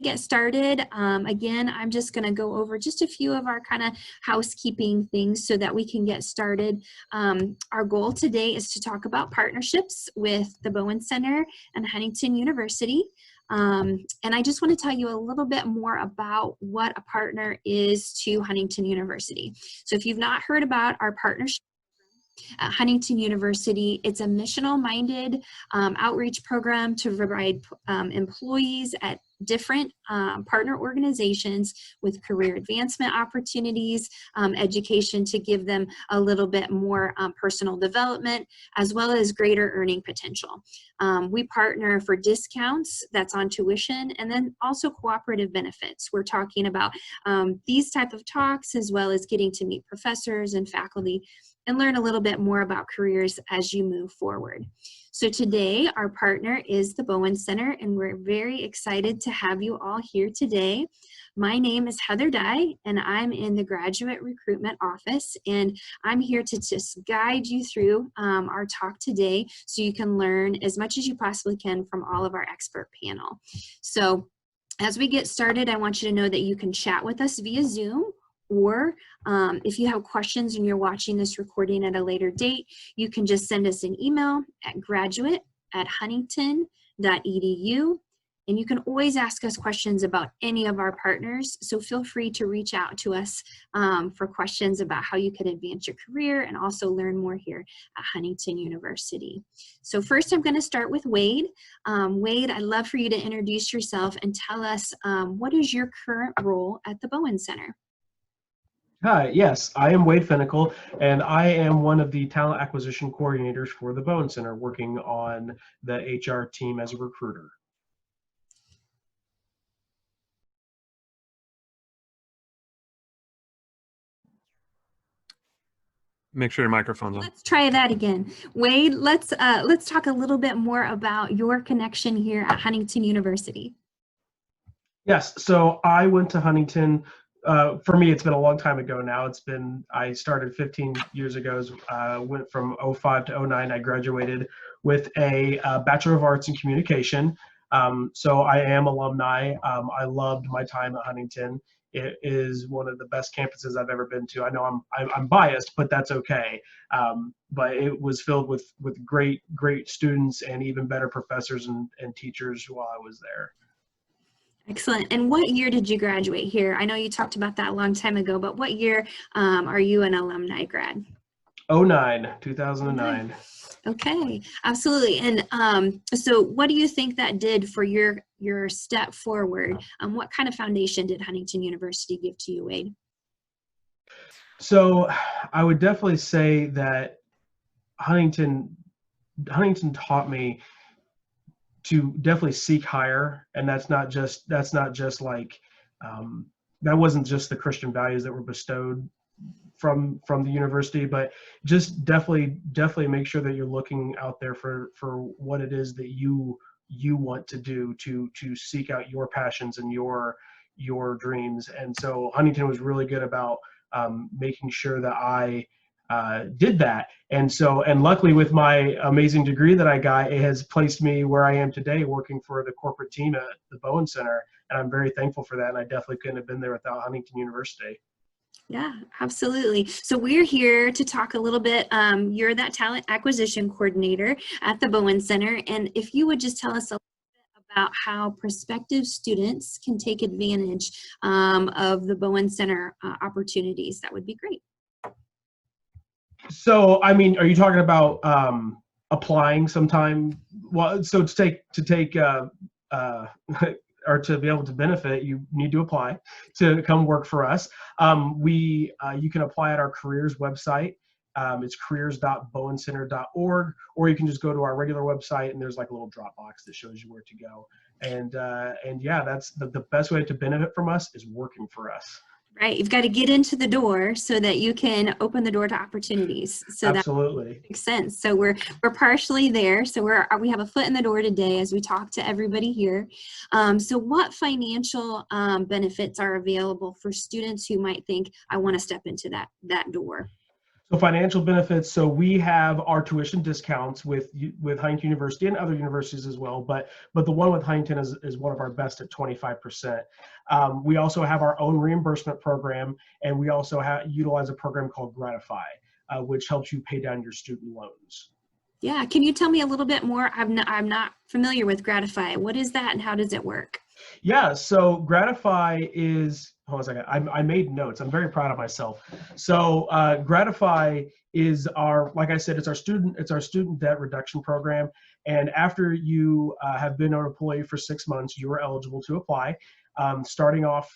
Get started. Again, I'm just going to go over just a few of our kind of housekeeping things so that we can get started. Our goal today is to talk about partnerships with the Bowen Center and Huntington University. And I just want to tell you a little bit more about what a partner is to Huntington University. So if you've not heard about our partnership at Huntington University, it's a missional-minded outreach program to provide employees at different partner organizations with career advancement opportunities, education to give them a little bit more personal development, as well as greater earning potential. We partner for discounts that's on tuition, and then also cooperative benefits. We're talking about these type of talks, as well as getting to meet professors and faculty and learn a little bit more about careers as you move forward. So today, our partner is the Bowen Center, and we're very excited to have you all here today. My name is Heather Dye, and I'm in the Graduate Recruitment Office, and I'm here to just guide you through our talk today so you can learn as much as you possibly can from all of our expert panel. So as we get started, I want you to know that you can chat with us via Zoom, or if you have questions and you're watching this recording at a later date, you can just send us an email at graduate@huntington.edu. And you can always ask us questions about any of our partners. So feel free to reach out to us for questions about how you can advance your career and also learn more here at Huntington University. So first I'm going to start with Wade. Wade, I'd love for you to introduce yourself and tell us what is your current role at the Bowen Center? Hi, yes, I am Wade Finnicle, and I am one of the talent acquisition coordinators for the Bowen Center, working on the HR team as a recruiter. Make sure your microphone's on. Let's try that again. Wade, let's talk a little bit more about your connection here at Huntington University. Yes, so I went to Huntington. For me, it's been a long time ago now. I started 15 years ago, went from 05 to 09. I graduated with a Bachelor of Arts in Communication. So I am alumni. I loved my time at Huntington. It is one of the best campuses I've ever been to. I know I'm biased, but that's okay. But it was filled with great students and even better professors and teachers while I was there. Excellent. And what year did you graduate here? I know you talked about that a long time ago, but what year are you an alumni grad? 2009. Okay, absolutely. And so what do you think that did for your step forward? What kind of foundation did Huntington University give to you, Wade? So I would definitely say that Huntington taught me to definitely seek higher, and that's not just like that wasn't just the Christian values that were bestowed from the university, but just definitely make sure that you're looking out there for what it is that you want to do to seek out your passions and your dreams. And so Huntington was really good about making sure that I did that. And luckily with my amazing degree that I got, it has placed me where I am today, working for the corporate team at the Bowen Center. And I'm very thankful for that. And I definitely couldn't have been there without Huntington University. Yeah, absolutely. So we're here to talk a little bit. You're that talent acquisition coordinator at the Bowen Center. And if you would just tell us a little bit about how prospective students can take advantage of the Bowen Center opportunities, that would be great. So, I mean, are you talking about applying sometime? Well, so to take or to be able to benefit, you need to apply to come work for us. You can apply at our careers website. It's careers.bowencenter.org, or you can just go to our regular website and there's like a little drop box that shows you where to go. And yeah, that's the best way to benefit from us is working for us. Right, you've got to get into the door so that you can open the door to opportunities. So absolutely, that makes sense. So we're partially there. So we have a foot in the door today as we talk to everybody here. So what financial benefits are available for students who might think, I want to step into that door? So financial benefits. So we have our tuition discounts with Huntington University and other universities as well. But the one with Huntington is one of our best at 25%. We also have our own reimbursement program, and we also utilize a program called Gratify, which helps you pay down your student loans. Yeah, can you tell me a little bit more? I'm not familiar with Gratify. What is that and how does it work? Yeah, so Gratify is, hold on a second, I made notes. I'm very proud of myself. So Gratify is like I said, it's our student debt reduction program. And after you have been an employee for 6 months, you are eligible to apply. Starting off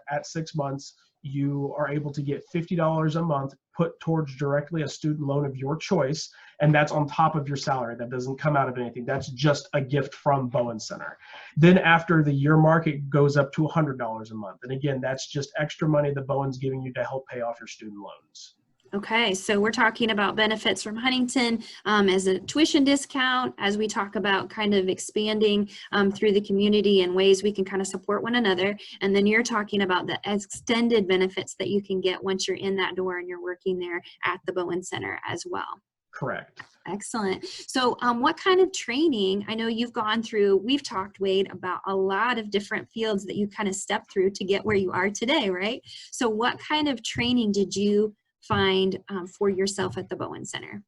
at 6 months, you are able to get $50 a month put towards directly a student loan of your choice. And that's on top of your salary. That doesn't come out of anything. That's just a gift from Bowen Center. Then after the year mark, it goes up to $100 a month. And again, that's just extra money that Bowen's giving you to help pay off your student loans. Okay, so we're talking about benefits from Huntington as a tuition discount, as we talk about kind of expanding through the community and ways we can kind of support one another. And then you're talking about the extended benefits that you can get once you're in that door and you're working there at the Bowen Center as well. Correct. Excellent. So what kind of training, I know you've gone through, we've talked, Wade, about a lot of different fields that you kind of stepped through to get where you are today, right? So what kind of training did you find for yourself at the Bowen Center?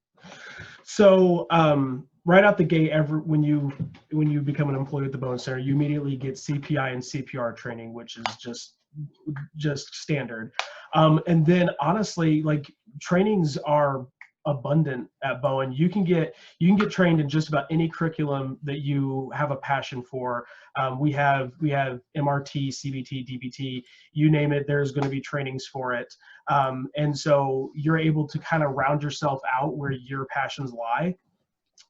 So right out the gate, when you become an employee at the Bowen Center, you immediately get CPI and CPR training, which is just standard. And then honestly, like, trainings are abundant at Bowen. You can get trained in just about any curriculum that you have a passion for. We have MRT, CBT, DBT, you name it, there's going to be trainings for it. And so you're able to kind of round yourself out where your passions lie.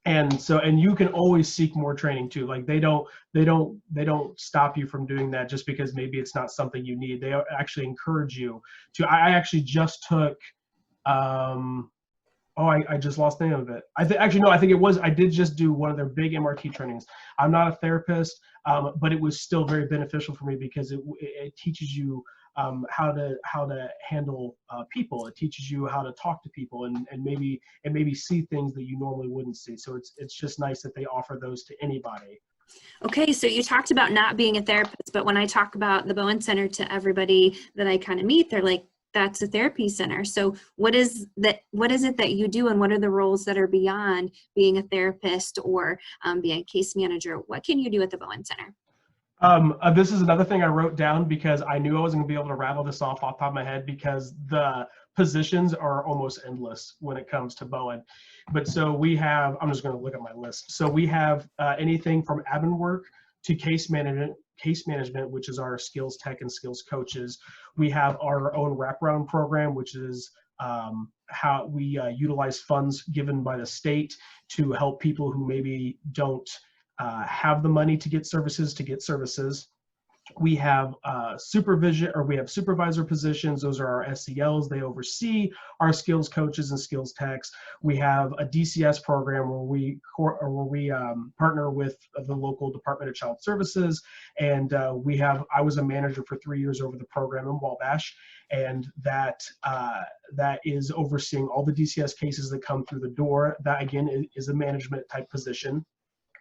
And you can always seek more training too. Like they don't stop you from doing that just because maybe it's not something you need. They actually encourage you to. I actually just took I just lost the name of it. I did just do one of their big MRT trainings. I'm not a therapist, but it was still very beneficial for me because it teaches you how to handle people. It teaches you how to talk to people and maybe see things that you normally wouldn't see. So it's just nice that they offer those to anybody. Okay, so you talked about not being a therapist, but when I talk about the Bowen Center to everybody that I kind of meet, they're like, that's a therapy center. So what is it that you do, and what are the roles that are beyond being a therapist or being a case manager? What can you do at the Bowen Center? This is another thing I wrote down because I knew I wasn't gonna be able to rattle this off the top of my head because the positions are almost endless when it comes to Bowen. But so I'm just gonna look at my list. So we have anything from admin work to case management, which is our skills tech and skills coaches. We have our own wraparound program, which is how we utilize funds given by the state to help people who maybe don't have the money to get services. We have supervisor positions. Those are our SELs. They oversee our skills coaches and skills techs. We have a DCS program where we partner with the local Department of Child Services, and I was a manager for 3 years over the program in Wabash, and that is overseeing all the DCS cases that come through the door. That again is a management type position.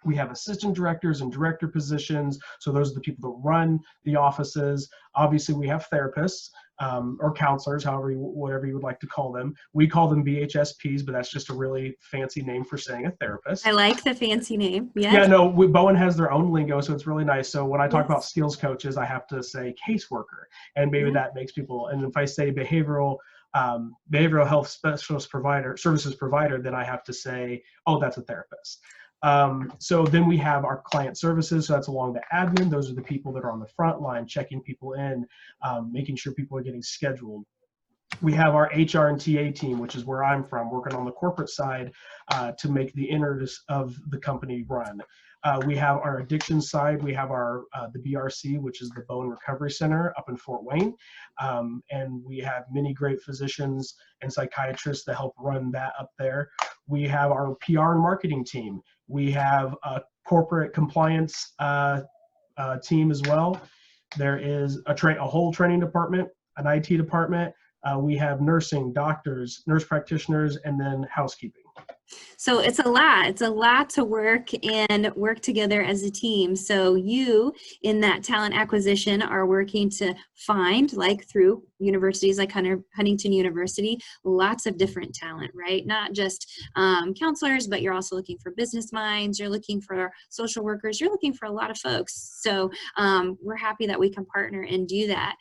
We have assistant directors and director positions. So those are the people that run the offices. Obviously, we have therapists or counselors, whatever you would like to call them. We call them BHSPs, but that's just a really fancy name for saying a therapist. I like the fancy name. Yes. Yeah, no, Bowen has their own lingo, so it's really nice. So when I talk about skills coaches, I have to say caseworker, and maybe that makes people. And if I say behavioral health specialist services provider, then I have to say, oh, that's a therapist. So then we have our client services. So that's along the admin. Those are the people that are on the front line, checking people in, making sure people are getting scheduled. We have our HR and TA team, which is where I'm from, working on the corporate side to make the innards of the company run. We have our addiction side. We have the BRC, which is the Bowen Recovery Center up in Fort Wayne. And we have many great physicians and psychiatrists that help run that up there. We have our PR and marketing team. We have a corporate compliance team as well. There is a whole training department, an IT department, We have nursing, doctors, nurse practitioners, and then housekeeping. So it's a lot. It's a lot to work and work together as a team. So you in that talent acquisition are working to find, like through universities like Huntington University, lots of different talent, right? Not just counselors, but you're also looking for business minds. You're looking for social workers. You're looking for a lot of folks. So we're happy that we can partner and do that.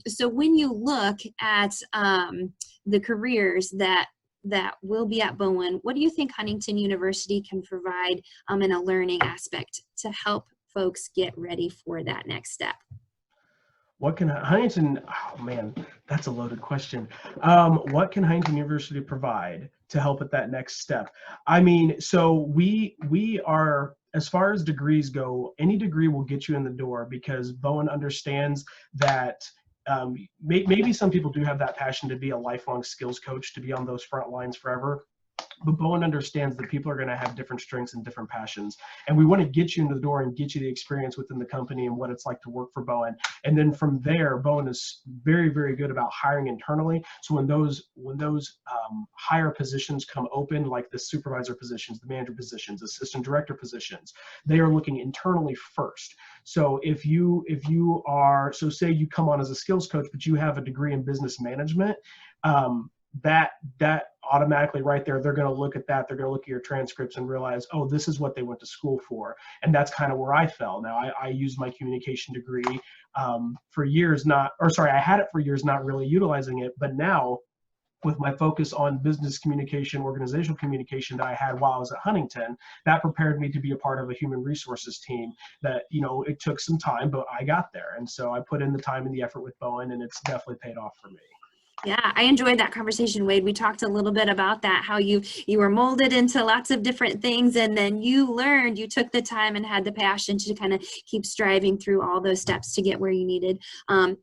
So when you look at the careers that will be at Bowen, what do you think Huntington University can provide in a learning aspect to help folks get ready for that next step? What can Huntington, oh man, that's a loaded question. What can Huntington University provide to help at that next step? I mean, so we are, as far as degrees go, any degree will get you in the door, because Bowen understands that maybe some people do have that passion to be a lifelong skills coach, to be on those front lines forever. But Bowen understands that people are going to have different strengths and different passions. And we want to get you into the door and get you the experience within the company and what it's like to work for Bowen. And then from there, Bowen is very, very good about hiring internally. So when those higher positions come open, like the supervisor positions, the manager positions, assistant director positions, they are looking internally first. So if you are, so say you come on as a skills coach, but you have a degree in business management, that automatically right there, they're going to look at that. They're going to look at your transcripts and realize, oh, this is what they went to school for. And that's kind of where I fell. Now, I used my communication degree for years, I had it for years, not really utilizing it. But now, with my focus on business communication, organizational communication that I had while I was at Huntington, that prepared me to be a part of a human resources team that, it took some time, but I got there. And so I put in the time and the effort with Bowen, and it's definitely paid off for me. Yeah, I enjoyed that conversation, Wade. We talked a little bit about that, how you were molded into lots of different things, and then you took the time and had the passion to kind of keep striving through all those steps to get where you needed.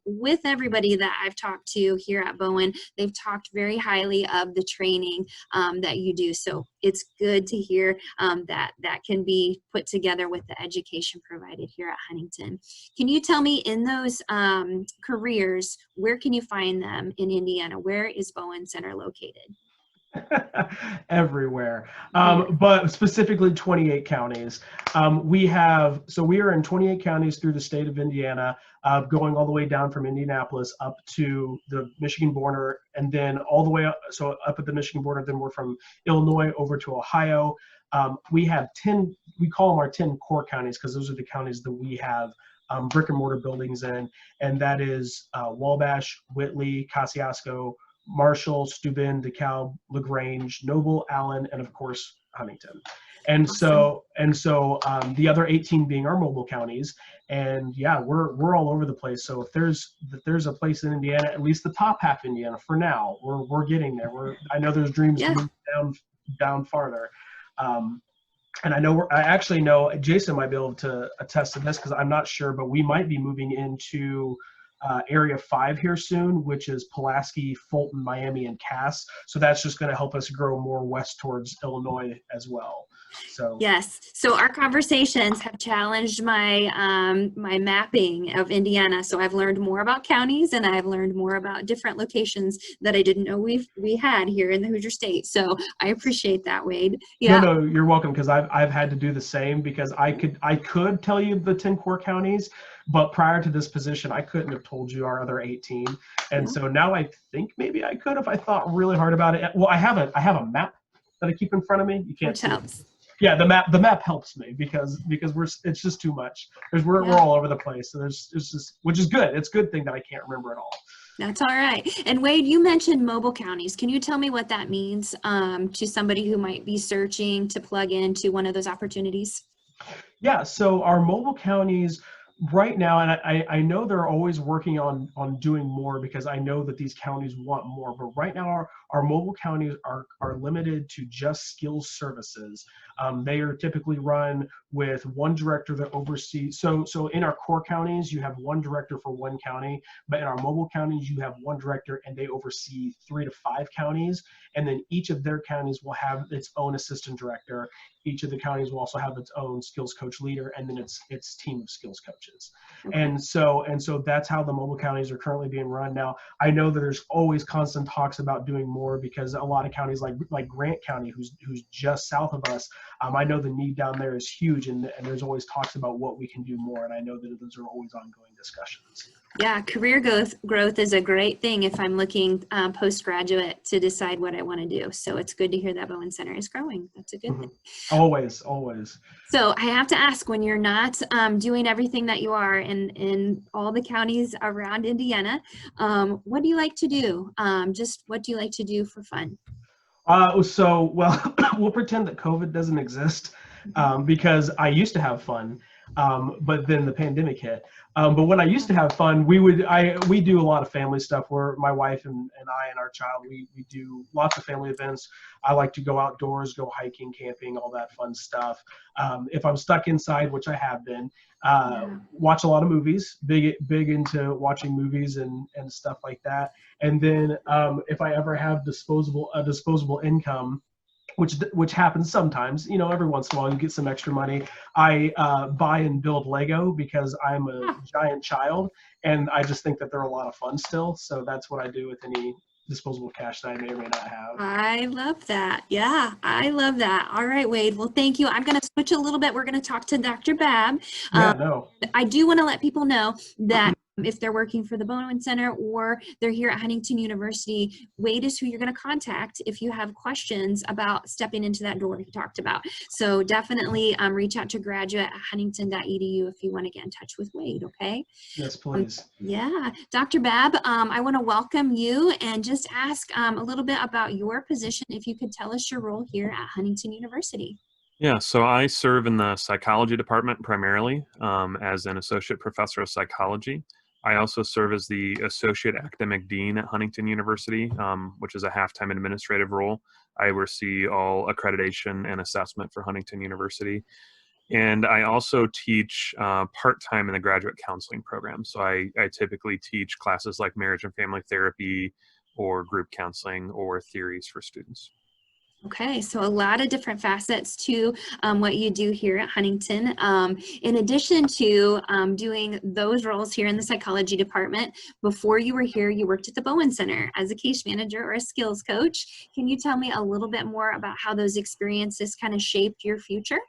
With everybody that I've talked to here at Bowen, they've talked very highly of the training that you do. So it's good to hear that can be put together with the education provided here at Huntington. Can you tell me, in those careers, where can you find them in Indiana? Where is Bowen Center located? Everywhere, but specifically 28 counties. We are in 28 counties through the state of Indiana, going all the way down from Indianapolis up to the Michigan border, and then all the way up, so up at the Michigan border, then we're from Illinois over to Ohio. We have 10, we call them our 10 core counties, because those are the counties that we have brick and mortar buildings in, and that is Wabash, Whitley, Kosciuszko, Marshall, Steuben, DeKalb, LaGrange, Noble, Allen, and of course Huntington. And awesome. so the other 18 being our mobile counties. And yeah, we're all over the place. So if there's a place in Indiana, at least the top half of Indiana for now, we're getting there. I know there's dreams to move down farther. And I actually know Jason might be able to attest to this, because I'm not sure, but we might be moving into Area 5 here soon, which is Pulaski, Fulton, Miami, and Cass. So that's just going to help us grow more west towards Illinois as well. So yes, so our conversations have challenged my my mapping of Indiana. So I've learned more about counties, and I've learned more about different locations that I didn't know we had here in the Hoosier State. So I appreciate that, Wade. Yeah. No, you're welcome, because I've had to do the same, because I could tell you the 10 core counties, but prior to this position, I couldn't have told you our other 18. And so now I think maybe I could if I thought really hard about it. Well, I have a map that I keep in front of me. You can't see it. Yeah, the map helps me, because it's just too much. We're all over the place. So it's just, which is good. It's a good thing that I can't remember it all. That's all right. And Wade, you mentioned mobile counties. Can you tell me what that means to somebody who might be searching to plug into one of those opportunities? Yeah, so our mobile counties right now, and I know they're always working on doing more, because I know that these counties want more, but right now our mobile counties are limited to just skills services. They are typically run with one director that oversees, so in our core counties, you have one director for one county, but in our mobile counties, you have one director and they oversee 3 to 5 counties. And then each of their counties will have its own assistant director. Each of the counties will also have its own skills coach leader, and then its team of skills coaches. coaches. Okay. And so that's how the mobile counties are currently being run now. I know that there's always constant talks about doing more, because a lot of counties like Grant County, who's just south of us, I know the need down there is huge, and there's always talks about what we can do more. And I know that those are always ongoing discussions. Yeah, career growth is a great thing if I'm looking postgraduate to decide what I want to do. So it's good to hear that Bowen Center is growing. That's a good thing. Always. So I have to ask, when you're not doing everything that you are in all the counties around Indiana, what do you like to do? Just what do you like to do for fun? Well, we'll pretend that COVID doesn't exist, because I used to have fun, but then the pandemic hit. But when I used to have fun, we do a lot of family stuff, where my wife and I and our child, we do lots of family events. I like to go outdoors, go hiking, camping, all that fun stuff. If I'm stuck inside, which I have been, watch a lot of movies, big into watching movies and stuff like that. And then if I ever have disposable income, which happens sometimes, every once in a while you get some extra money, I buy and build Lego, because I'm a giant child, and I just think that they're a lot of fun still. So that's what I do with any disposable cash that I may or may not have. I love that. Yeah, I love that. All right, Wade. Well, thank you. I'm going to switch a little bit. We're going to talk to Dr. Babb. I do want to let people know that if they're working for the Bowen Center or they're here at Huntington University, Wade is who you're going to contact if you have questions about stepping into that door we talked about. So definitely reach out to graduate@huntington.edu if you want to get in touch with Wade, okay? Yes, please. Yeah. Dr. Babb, I want to welcome you and just ask a little bit about your position, if you could tell us your role here at Huntington University. Yeah, so I serve in the psychology department primarily as an associate professor of psychology. I also serve as the associate academic dean at Huntington University, which is a half-time administrative role. I oversee all accreditation and assessment for Huntington University. And I also teach part-time in the graduate counseling program. So I typically teach classes like marriage and family therapy or group counseling or theories for students. Okay, so a lot of different facets to what you do here at Huntington. In addition to doing those roles here in the psychology department, before you were here, you worked at the Bowen Center as a case manager or a skills coach. Can you tell me a little bit more about how those experiences kind of shaped your future?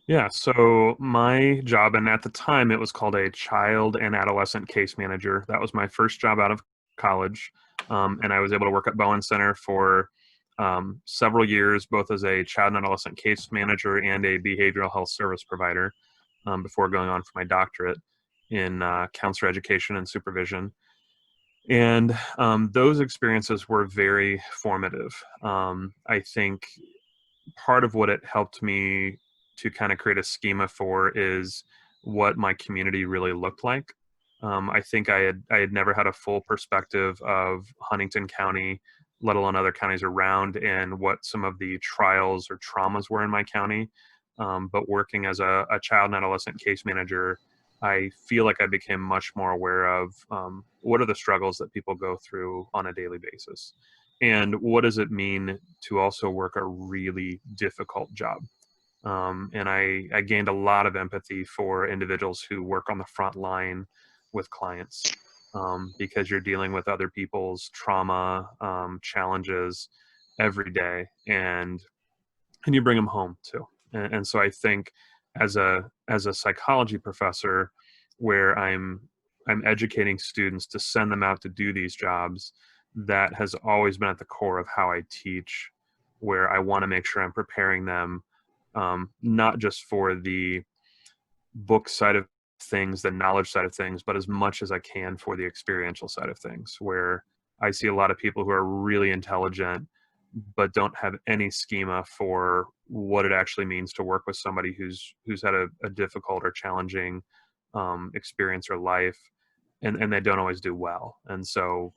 Yeah, so my job, and at the time it was called a child and adolescent case manager. That was my first job out of college. And I was able to work at Bowen Center for several years, both as a child and adolescent case manager and a behavioral health service provider, before going on for my doctorate in counselor education and supervision. And those experiences were very formative. I think part of what it helped me to kind of create a schema for is what my community really looked like. I think I had never had a full perspective of Huntington County, let alone other counties around, and what some of the trials or traumas were in my county. But working as a child and adolescent case manager, I feel like I became much more aware of what are the struggles that people go through on a daily basis. And what does it mean to also work a really difficult job? And I gained a lot of empathy for individuals who work on the front line with clients, because you're dealing with other people's trauma, challenges every day, and you bring them home too. And so I think as a psychology professor, where I'm educating students to send them out to do these jobs, that has always been at the core of how I teach, where I want to make sure I'm preparing them, not just for the book side of things, the knowledge side of things, but as much as I can for the experiential side of things, where I see a lot of people who are really intelligent but don't have any schema for what it actually means to work with somebody who's had a difficult or challenging experience or life, and they don't always do well. And so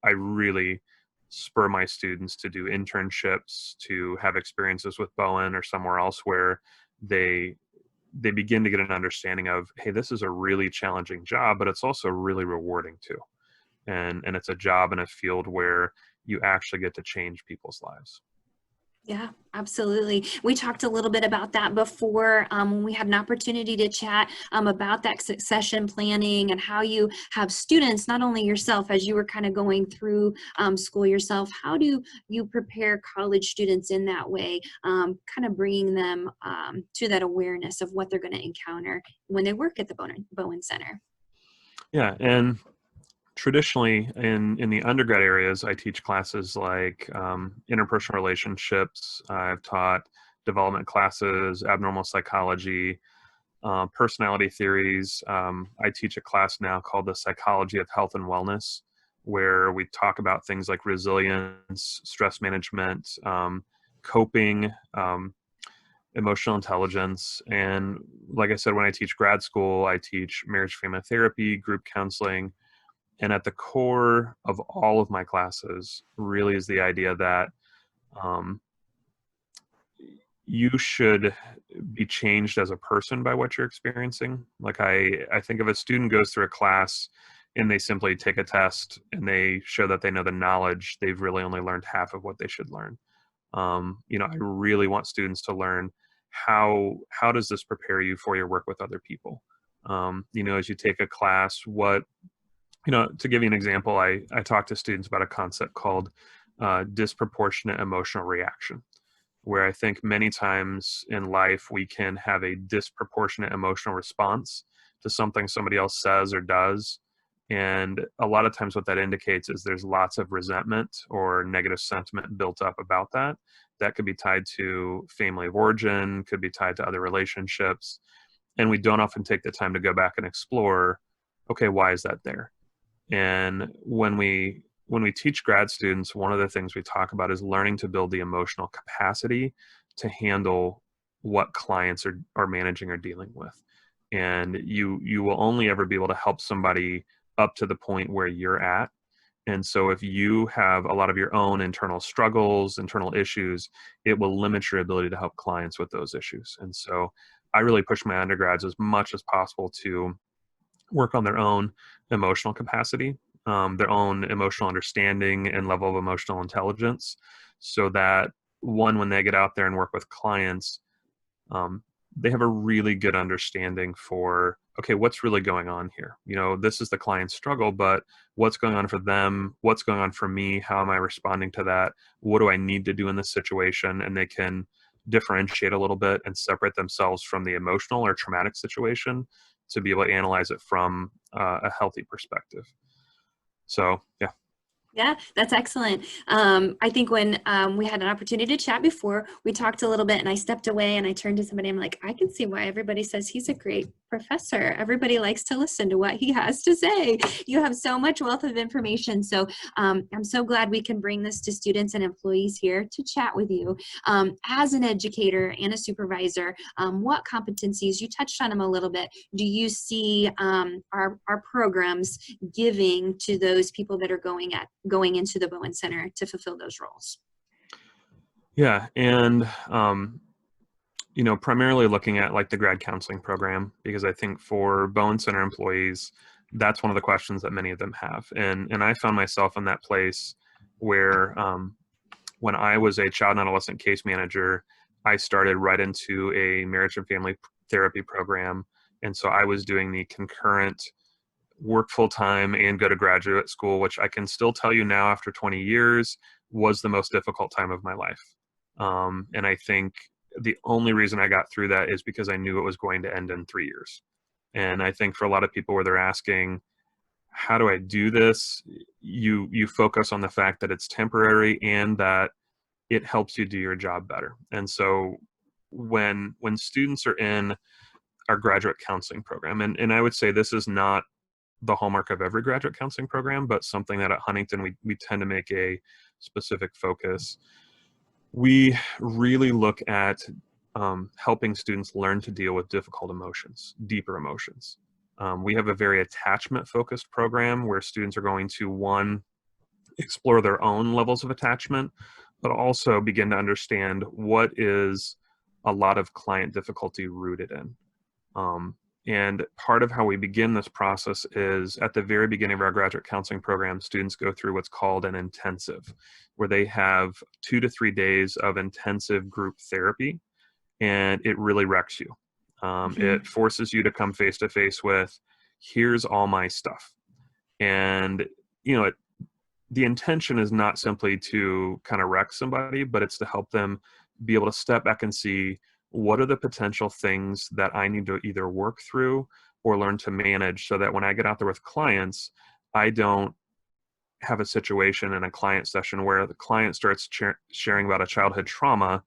I really spur my students to do internships, to have experiences with Bowen or somewhere else where they begin to get an understanding of, hey, this is a really challenging job, but it's also really rewarding too. And it's a job in a field where you actually get to change people's lives. Yeah, absolutely. We talked a little bit about that before when we had an opportunity to chat about that succession planning and how you have students, not only yourself, as you were kind of going through school yourself, how do you prepare college students in that way, kind of bringing them to that awareness of what they're going to encounter when they work at the Bowen Center? Yeah, and traditionally in the undergrad areas, I teach classes like interpersonal relationships. I've taught development classes, abnormal psychology, personality theories. I teach a class now called the Psychology of Health and Wellness, where we talk about things like resilience, stress management, coping, emotional intelligence. And like I said, when I teach grad school, I teach marriage family therapy, group counseling. And at the core of all of my classes really is the idea that um, you should be changed as a person by what you're experiencing. Like I think if a student goes through a class and they simply take a test and they show that they know the knowledge, they've really only learned half of what they should learn. I really want students to learn how does this prepare you for your work with other people. As you take a class, to give you an example, I talk to students about a concept called disproportionate emotional reaction, where I think many times in life we can have a disproportionate emotional response to something somebody else says or does. And a lot of times what that indicates is there's lots of resentment or negative sentiment built up about that. That could be tied to family of origin, could be tied to other relationships. And we don't often take the time to go back and explore, okay, why is that there? And when we teach grad students, one of the things we talk about is learning to build the emotional capacity to handle what clients are managing or dealing with. And you will only ever be able to help somebody up to the point where you're at. And so if you have a lot of your own internal struggles, internal issues, it will limit your ability to help clients with those issues. And so I really push my undergrads as much as possible to work on their own emotional capacity, their own emotional understanding and level of emotional intelligence, so that when they get out there and work with clients, um, they have a really good understanding for, okay, what's really going on here? This is the client's struggle, but what's going on for them? What's going on for me? How am I responding to that? What do I need to do in this situation? And they can differentiate a little bit and separate themselves from the emotional or traumatic situation to be able to analyze it from a healthy perspective. So, yeah. Yeah, that's excellent. I think when we had an opportunity to chat before, we talked a little bit and I stepped away and I turned to somebody. I'm like, I can see why everybody says he's a great professor. Everybody likes to listen to what he has to say. You have so much wealth of information. So I'm so glad we can bring this to students and employees here to chat with you. As an educator and a supervisor, what competencies, you touched on them a little bit, do you see our programs giving to those people that are going into the Bowen Center to fulfill those roles? Yeah. And, primarily looking at like the grad counseling program, because I think for Bowen Center employees, that's one of the questions that many of them have. And I found myself in that place where when I was a child and adolescent case manager, I started right into a marriage and family therapy program. And so I was doing the concurrent work full time and go to graduate school, which I can still tell you now after 20 years was the most difficult time of my life. And I think the only reason I got through that is because I knew it was going to end in 3 years. And I think for a lot of people where they're asking, how do I do this? You focus on the fact that it's temporary and that it helps you do your job better. And so when students are in our graduate counseling program, and I would say this is not the hallmark of every graduate counseling program, but something that at Huntington we tend to make a specific focus. We really look at helping students learn to deal with difficult emotions, deeper emotions. We have a very attachment focused program where students are going to, one, explore their own levels of attachment, but also begin to understand what is a lot of client difficulty rooted in. And part of how we begin this process is at the very beginning of our graduate counseling program, students go through what's called an intensive, where they have 2 to 3 days of intensive group therapy, and it really wrecks you. It forces you to come face to face with, here's all my stuff. And, the intention is not simply to kind of wreck somebody, but it's to help them be able to step back and see, what are the potential things that I need to either work through or learn to manage, so that when I get out there with clients, I don't have a situation in a client session where the client starts sharing about a childhood trauma,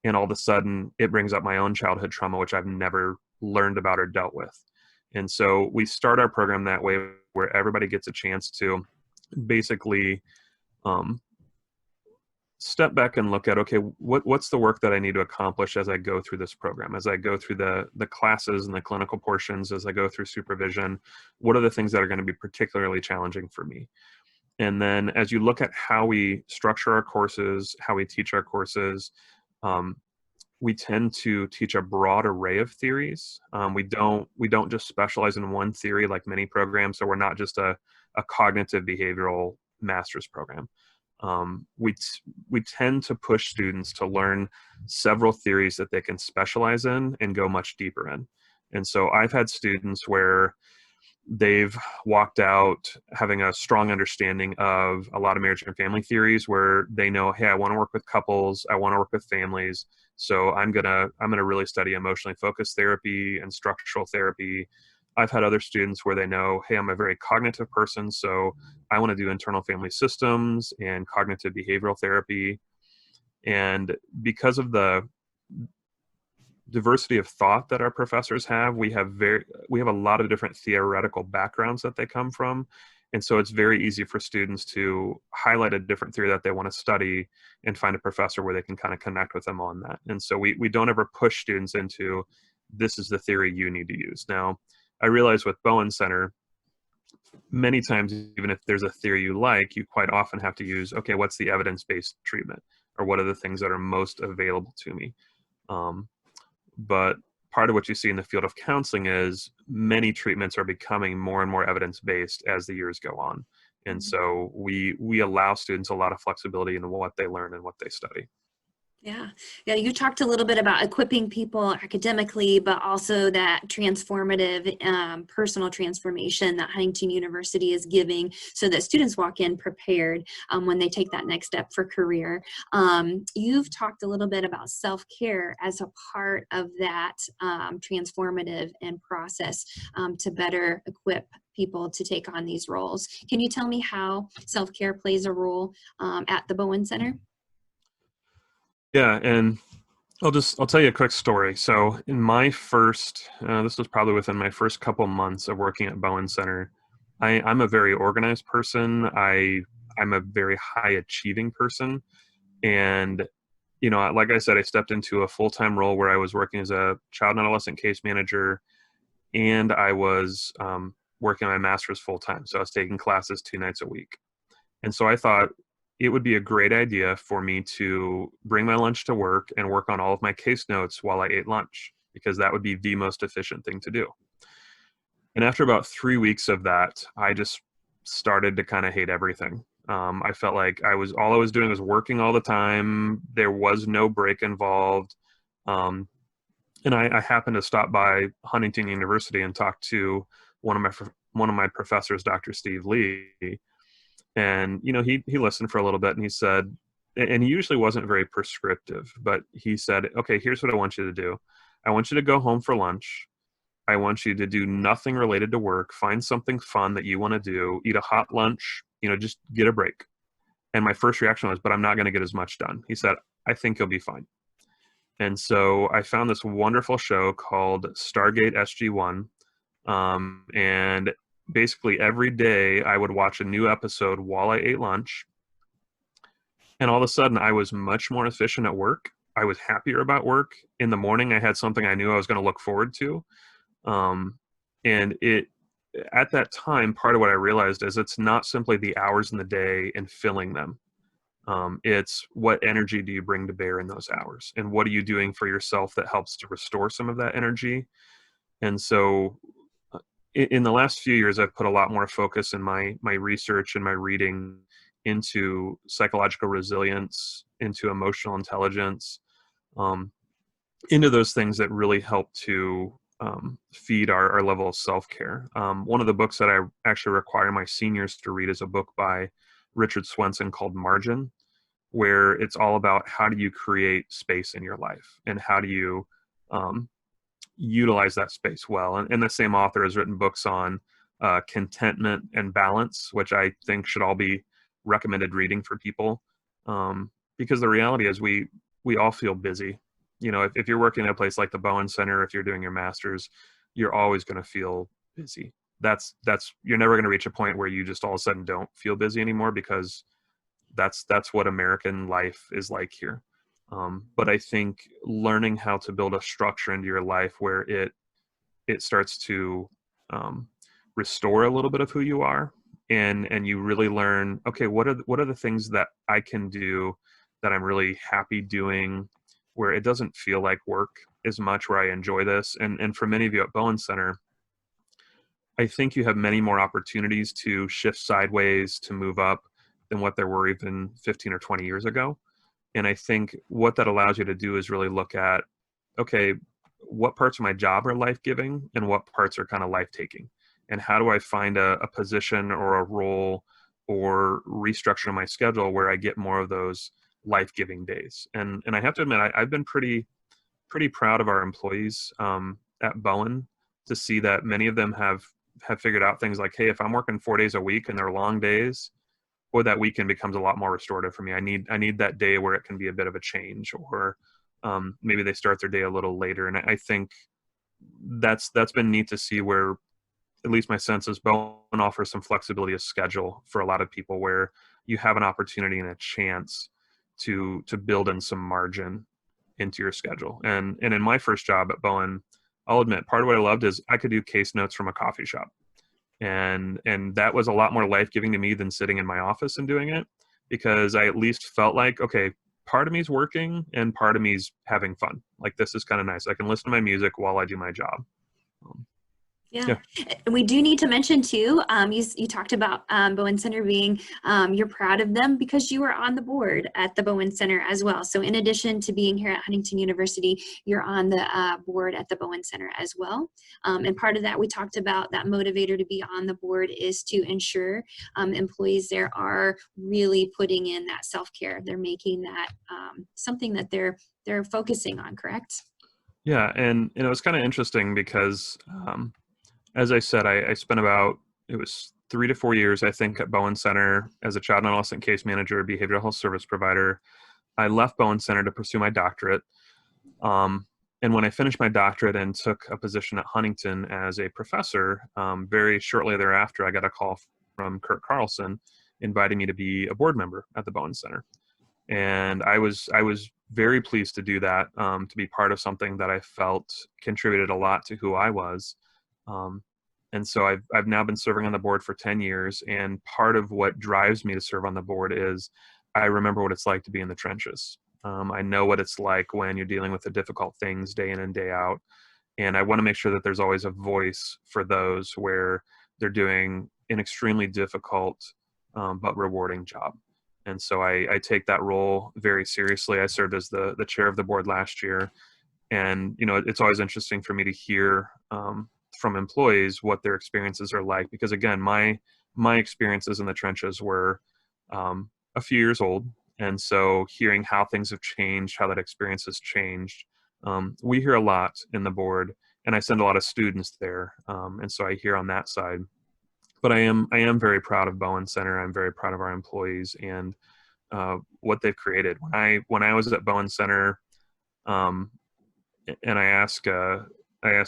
and all of a sudden it brings up my own childhood trauma, which I've never learned about or dealt with. And so we start our program that way, where everybody gets a chance to basically step back and look at, okay, what's the work that I need to accomplish as I go through this program, as I go through the classes and the clinical portions, as I go through supervision, what are the things that are going to be particularly challenging for me? And then as you look at how we structure our courses, how we teach our courses, we tend to teach a broad array of theories. We don't just specialize in one theory like many programs. So we're not just a cognitive behavioral master's program. We tend to push students to learn several theories that they can specialize in and go much deeper in. And so I've had students where they've walked out having a strong understanding of a lot of marriage and family theories, where they know, hey, I want to work with couples, I want to work with families, so I'm gonna really study emotionally focused therapy and structural therapy. I've had other students where they know, hey, I'm a very cognitive person, so I want to do internal family systems and cognitive behavioral therapy. And because of the diversity of thought that our professors have, we have a lot of different theoretical backgrounds that they come from. And so it's very easy for students to highlight a different theory that they want to study and find a professor where they can kind of connect with them on that. And so we don't ever push students into, this is the theory you need to use. Now, I realize with Bowen Center, many times, even if there's a theory you like, you quite often have to use, okay, what's the evidence-based treatment? Or what are the things that are most available to me? But part of what you see in the field of counseling is many treatments are becoming more and more evidence-based as the years go on. And so we allow students a lot of flexibility in what they learn and what they study. Yeah. You talked a little bit about equipping people academically, but also that transformative personal transformation that Huntington University is giving, so that students walk in prepared when they take that next step for career. You've talked a little bit about self-care as a part of that transformative and process to better equip people to take on these roles. Can you tell me how self-care plays a role at the Bowen Center? Yeah, and I'll tell you a quick story. So in my first, this was probably within my first couple months of working at Bowen Center, I'm a very organized person. I'm a very high achieving person. And, like I said, I stepped into a full-time role where I was working as a child and adolescent case manager, and I was working on my master's full-time. So I was taking classes 2 nights a week. And so I thought it would be a great idea for me to bring my lunch to work and work on all of my case notes while I ate lunch, because that would be the most efficient thing to do. And after about 3 weeks of that, I just started to kind of hate everything. I felt like all I was doing was working all the time. There was no break involved. And I happened to stop by Huntington University and talk to one of my professors, Dr. Steve Lee. And, he listened for a little bit, and he said, and he usually wasn't very prescriptive, but he said, okay, here's what I want you to do. I want you to go home for lunch. I want you to do nothing related to work. Find something fun that you want to do. Eat a hot lunch, just get a break. And my first reaction was, but I'm not going to get as much done. He said, I think you'll be fine. And so I found this wonderful show called Stargate SG-1. And basically every day I would watch a new episode while I ate lunch. And all of a sudden I was much more efficient at work. I was happier about work. In the morning I had something I knew I was going to look forward to. And at that time, part of what I realized is it's not simply the hours in the day and filling them. It's what energy do you bring to bear in those hours? And what are you doing for yourself that helps to restore some of that energy? And so in the last few years, I've put a lot more focus in my research and my reading into psychological resilience, into emotional intelligence, um, into those things that really help to feed our level of self-care. One of the books that I actually require my seniors to read is a book by Richard Swenson called Margin, where it's all about how do you create space in your life and how do you um, utilize that space well. And the same author has written books on contentment and balance, which I think should all be recommended reading for people. Because the reality is we all feel busy. You know, if you're working at a place like the Bowen Center, if you're doing your master's, you're always going to feel busy. That's you're never going to reach a point where you just all of a sudden don't feel busy anymore, because that's what American life is like here. But I think learning how to build a structure into your life where it starts to restore a little bit of who you are, and you really learn, okay, what are the things that I can do that I'm really happy doing, where it doesn't feel like work as much, where I enjoy this. And for many of you at Bowen Center, I think you have many more opportunities to shift sideways, to move up, than what there were even 15 or 20 years ago. And I think what that allows you to do is really look at, okay, what parts of my job are life-giving and what parts are kind of life-taking? And how do I find a position or a role or restructure my schedule where I get more of those life-giving days? And I have to admit, I've been pretty proud of our employees at Bowen, to see that many of them have figured out things like, hey, if I'm working 4 days a week and they're long days, boy, that weekend becomes a lot more restorative for me. I need that day where it can be a bit of a change, or maybe they start their day a little later. And I think that's been neat to see, where at least my sense is Bowen offers some flexibility of schedule for a lot of people, where you have an opportunity and a chance to build in some margin into your schedule. And in my first job at Bowen, I'll admit, part of what I loved is I could do case notes from a coffee shop. And that was a lot more life-giving to me than sitting in my office and doing it, because I at least felt like, okay, part of me is working and part of me is having fun. Like, this is kind of nice. I can listen to my music while I do my job. Um, Yeah, yeah. and we do need to mention too, you talked about Bowen Center being, you're proud of them because you were on the board at the Bowen Center as well. So in addition to being here at Huntington University, you're on the board at the Bowen Center as well. And part of that, we talked about that motivator to be on the board is to ensure employees there are really putting in that self-care. They're making that something that they're focusing on, correct? Yeah. And it was kind of interesting because, as I said, I spent about, it was 3 to 4 years, I think, at Bowen Center as a child and adolescent case manager, behavioral health service provider. I left Bowen Center to pursue my doctorate. And when I finished my doctorate and took a position at Huntington as a professor, very shortly thereafter, I got a call from Kurt Carlson inviting me to be a board member at the Bowen Center. And I was very pleased to do that, to be part of something that I felt contributed a lot to who I was. Um, and so I've now been serving on the board for 10 years. And part of what drives me to serve on the board is I remember what it's like to be in the trenches. I know what it's like when you're dealing with the difficult things day in and day out. And I want to make sure that there's always a voice for those where they're doing an extremely difficult but rewarding job. And so I take that role very seriously. I served as the chair of the board last year. And, you know, it's always interesting for me to hear from employees what their experiences are like. Because, again, my experiences in the trenches were a few years old. And so hearing how things have changed, how that experience has changed, we hear a lot in the board, and I send a lot of students there. And so I hear on that side. But I am very proud of Bowen Center. I'm very proud of our employees and what they've created. When I was at Bowen Center, um, and I asked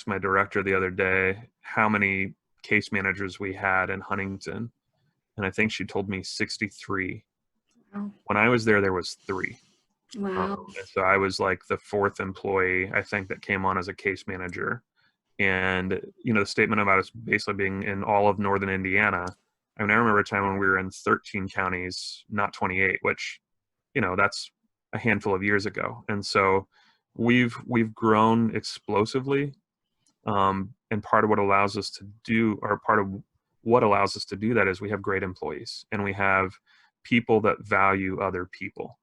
my director the other day how many case managers we had in Huntington, and I think she told me 63. Wow. When I was there was 3. Wow. And so I was like the 4th employee, I think, that came on as a case manager. And, you know, the statement about us basically being in all of northern Indiana. I mean, I remember a time when we were in 13 counties, not 28, which, you know, that's a handful of years ago. And so we've grown explosively. And part of what allows us to do, or part of what allows us to do that, is we have great employees and we have people that value other people.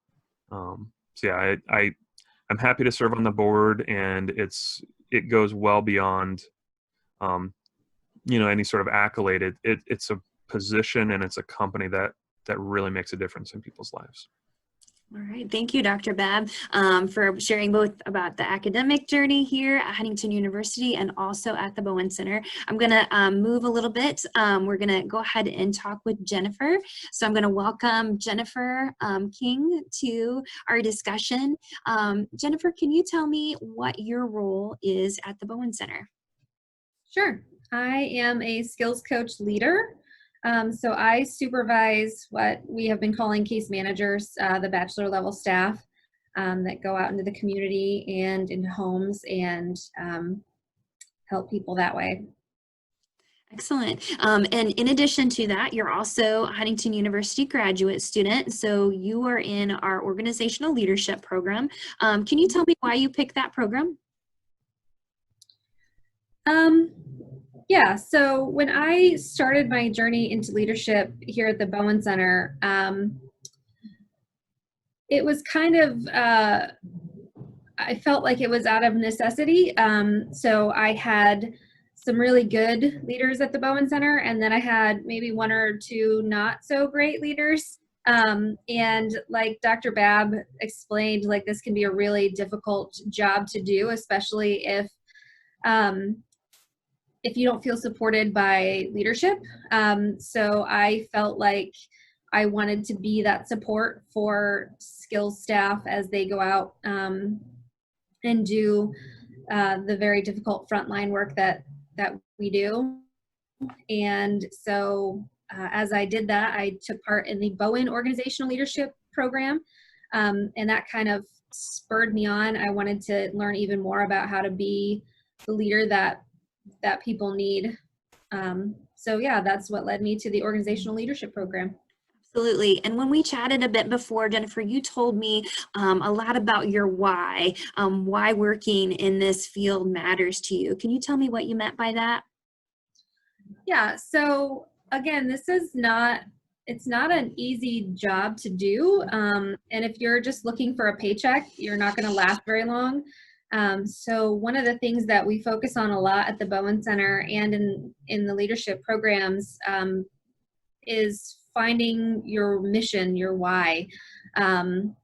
So yeah, I'm happy to serve on the board, and it goes well beyond, any sort of accolade. It's a position and it's a company that really makes a difference in people's lives. All right. Thank you, Dr. Babb, for sharing both about the academic journey here at Huntington University and also at the Bowen Center. I'm going to move a little bit. We're going to go ahead and talk with Jennifer. So I'm going to welcome Jennifer King to our discussion. Jennifer, can you tell me what your role is at the Bowen Center? Sure. I am a skills coach leader. So I supervise what we have been calling case managers, the bachelor level staff that go out into the community and into homes and help people that way. Excellent. And in addition to that, you're also a Huntington University graduate student. So you are in our organizational leadership program. Can you tell me why you picked that program? Yeah, so when I started my journey into leadership here at the Bowen Center, it was kind of, I felt like it was out of necessity. So I had some really good leaders at the Bowen Center, and then I had maybe one or two not so great leaders. And like Dr. Babb explained, like this can be a really difficult job to do, especially if you don't feel supported by leadership. So I felt like I wanted to be that support for skills staff as they go out and do the very difficult frontline work that we do. And so as I did that, I took part in the Bowen Organizational Leadership Program, and that kind of spurred me on. I wanted to learn even more about how to be the leader that people need. So yeah, that's what led me to the organizational leadership program. Absolutely. And when we chatted a bit before, Jennifer, you told me a lot about your why working in this field matters to you. Can you tell me what you meant by that? Yeah, so again, it's not an easy job to do. And if you're just looking for a paycheck, you're not going to last very long. So one of the things that we focus on a lot at the Bowen Center and in the leadership programs is finding your mission, your why. And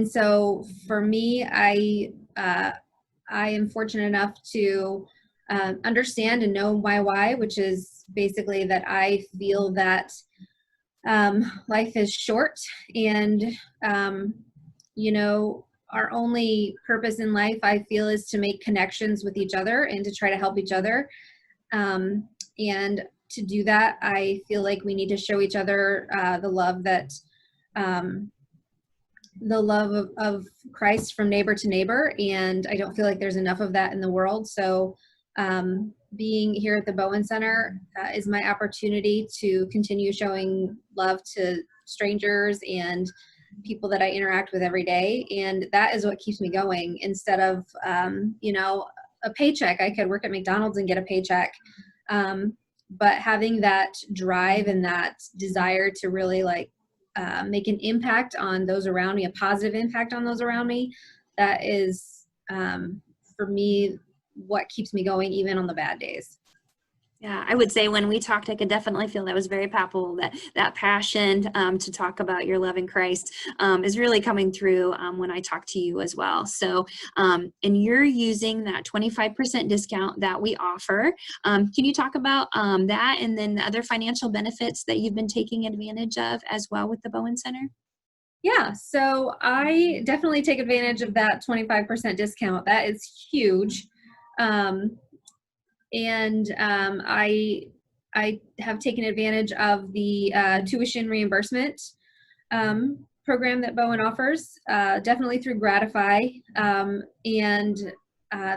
so for me, I am fortunate enough to understand and know my why, which is basically that I feel that life is short, and our only purpose in life, I feel, is to make connections with each other and to try to help each other. And to do that, I feel like we need to show each other the love of Christ from neighbor to neighbor. And I don't feel like there's enough of that in the world. So being here at the Bowen Center is my opportunity to continue showing love to strangers and people that I interact with every day. And that is what keeps me going. Instead of, a paycheck, I could work at McDonald's and get a paycheck. But having that drive and that desire to really make an impact on those around me, a positive impact on those around me, that is, for me, what keeps me going even on the bad days. Yeah, I would say when we talked, I could definitely feel that was very palpable, that passion to talk about your love in Christ is really coming through when I talk to you as well. So, and you're using that 25% discount that we offer. Can you talk about that and then the other financial benefits that you've been taking advantage of as well with the Bowen Center? Yeah, so I definitely take advantage of that 25% discount. That is huge. And I have taken advantage of the tuition reimbursement program that Bowen offers, definitely through Gratify, and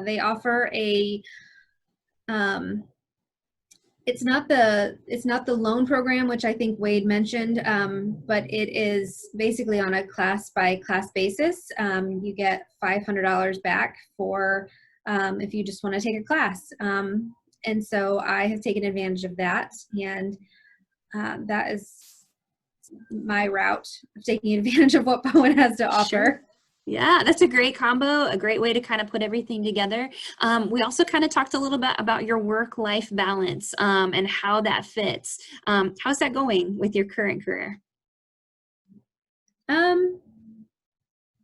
they offer a it's not the loan program, which I think Wade mentioned, but it is basically on a class by class basis. You get $500 back for if you just want to take a class. And so I have taken advantage of that, and that is my route of taking advantage of what Bowen has to offer. Sure. Yeah, that's a great combo, a great way to kind of put everything together. We also kind of talked a little bit about your work-life balance and how that fits. How's that going with your current career?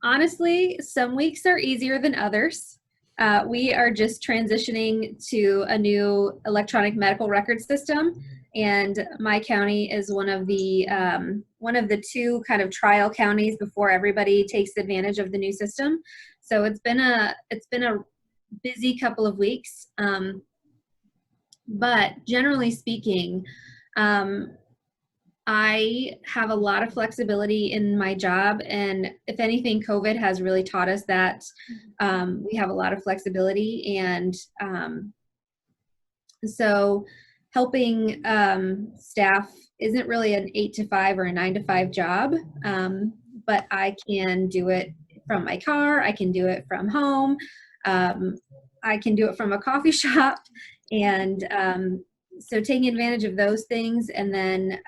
Honestly, some weeks are easier than others. We are just transitioning to a new electronic medical record system, and my county is one of the two kind of trial counties before everybody takes advantage of the new system. So it's been a busy couple of weeks, but generally speaking, I have a lot of flexibility in my job, and if anything, COVID has really taught us that we have a lot of flexibility, and so helping staff isn't really an 8 to 5 or a 9 to 5 job, but I can do it from my car, I can do it from home, I can do it from a coffee shop, and so taking advantage of those things. And then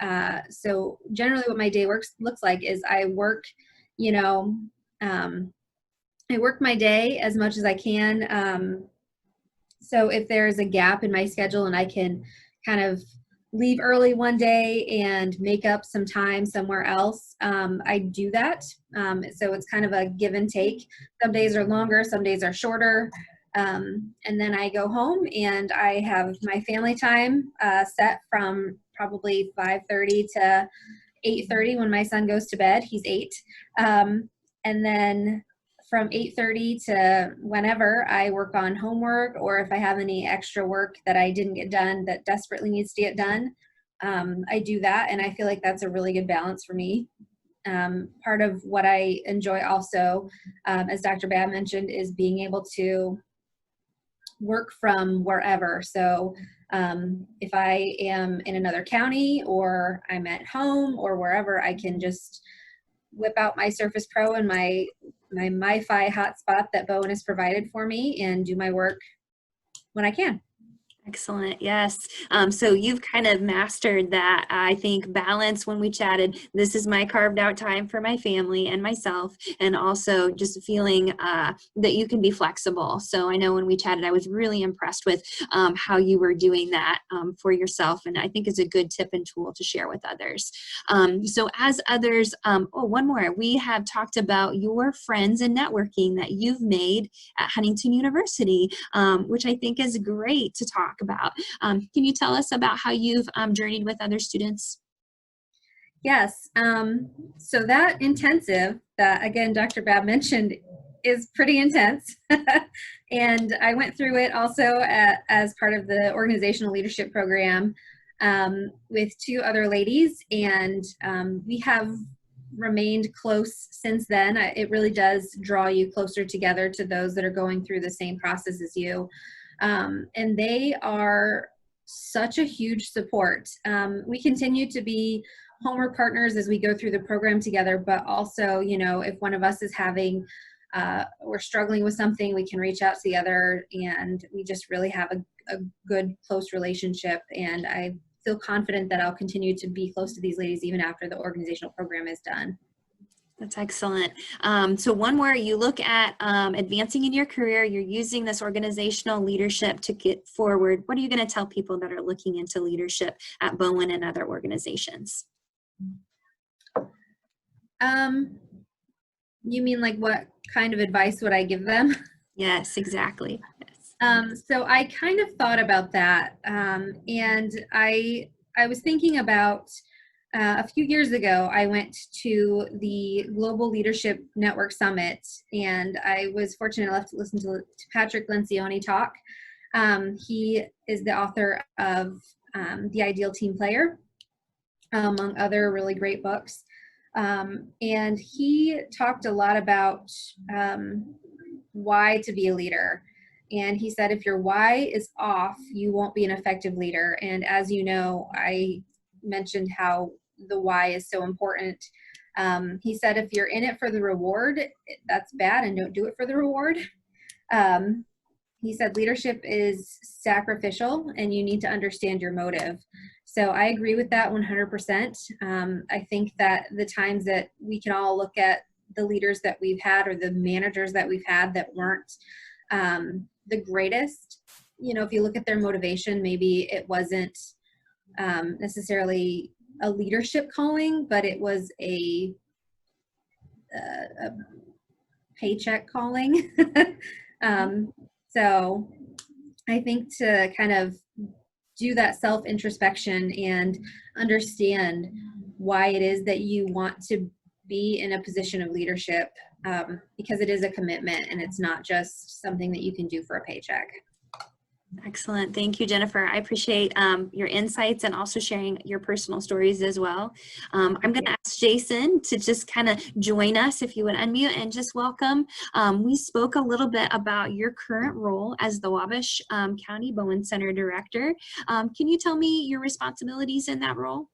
so generally what my day looks like is I work, I work my day as much as I can. So if there's a gap in my schedule and I can kind of leave early one day and make up some time somewhere else, I do that. So it's kind of a give and take. Some days are longer, some days are shorter. And then I go home and I have my family time set from probably 5:30 to 8:30 when my son goes to bed. He's 8. And then from 8:30 to whenever, I work on homework, or if I have any extra work that I didn't get done that desperately needs to get done, I do that. And I feel like that's a really good balance for me. Part of what I enjoy also, as Dr. Babb mentioned, is being able to work from wherever. So if I am in another county or I'm at home or wherever, I can just whip out my Surface Pro and my MiFi hotspot that Bowen has provided for me and do my work when I can. Excellent. Yes. So you've kind of mastered that, I think, balance. When we chatted, this is my carved out time for my family and myself, and also just feeling that you can be flexible. So I know when we chatted, I was really impressed with how you were doing that for yourself. And I think it's a good tip and tool to share with others. So as others, one more, we have talked about your friends and networking that you've made at Huntington University, which I think is great to talk about. Can you tell us about how you've journeyed with other students? Yes. So that intensive that, again, Dr. Babb mentioned is pretty intense. And I went through it also as part of the organizational leadership program with 2 other ladies. And we have remained close since then. It really does draw you closer together to those that are going through the same process as you. And they are such a huge support. We continue to be homework partners as we go through the program together, but also, if one of us is we're struggling with something, we can reach out to the other, and we just really have a good, close relationship. And I feel confident that I'll continue to be close to these ladies even after the organizational program is done. That's excellent. So one where you look at advancing in your career, you're using this organizational leadership to get forward. What are you going to tell people that are looking into leadership at Bowen and other organizations? You mean like what kind of advice would I give them? Yes, exactly. Yes. So I kind of thought about that, and I was thinking about a few years ago, I went to the Global Leadership Network Summit, and I was fortunate enough to listen to Patrick Lencioni talk. He is the author of The Ideal Team Player, among other really great books. And he talked a lot about why to be a leader. And he said, if your why is off, you won't be an effective leader. And as you know, I mentioned how the why is so important. He said, if you're in it for the reward, that's bad, and don't do it for the reward. he said leadership is sacrificial and you need to understand your motive. So I agree with that 100%. I think that the times that we can all look at the leaders that we've had or the managers that we've had that weren't the greatest, you know, if you look at their motivation, maybe it wasn't necessarily a leadership calling, but it was a paycheck calling. So I think to kind of do that self introspection and understand why it is that you want to be in a position of leadership, because it is a commitment and it's not just something that you can do for a paycheck. Excellent. Thank you, Jennifer. I appreciate your insights and also sharing your personal stories as well. I'm going to ask Jason to just kind of join us, if you would unmute and just welcome. We spoke a little bit about your current role as the Wabash County Bowen Center Director. Can you tell me your responsibilities in that role?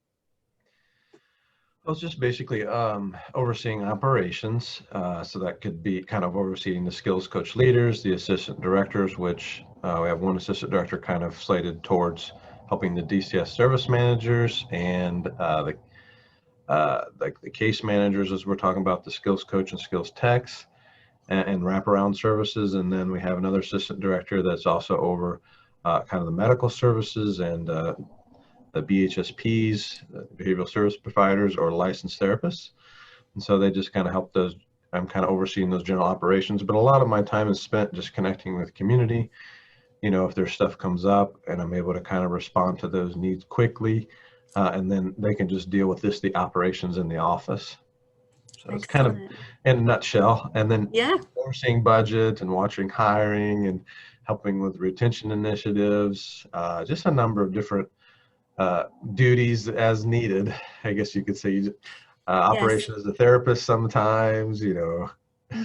Well, it's just basically overseeing operations. So that could be kind of overseeing the skills coach leaders, the assistant directors, which we have one assistant director kind of slated towards helping the DCS service managers and like the case managers, as we're talking about the skills coach and skills techs and wraparound services. And then we have another assistant director that's also over kind of the medical services and the BHSPs, behavioral service providers, or licensed therapists. And so they just kind of help those. I'm kind of overseeing those general operations, but a lot of my time is spent just connecting with community. You know, if their stuff comes up and I'm able to kind of respond to those needs quickly, and then they can just deal with the operations in the office. So it's kind of in a nutshell. And then overseeing budget and watching hiring and helping with retention initiatives, just a number of different duties as needed, I guess you could say. Operation as a therapist sometimes, you know,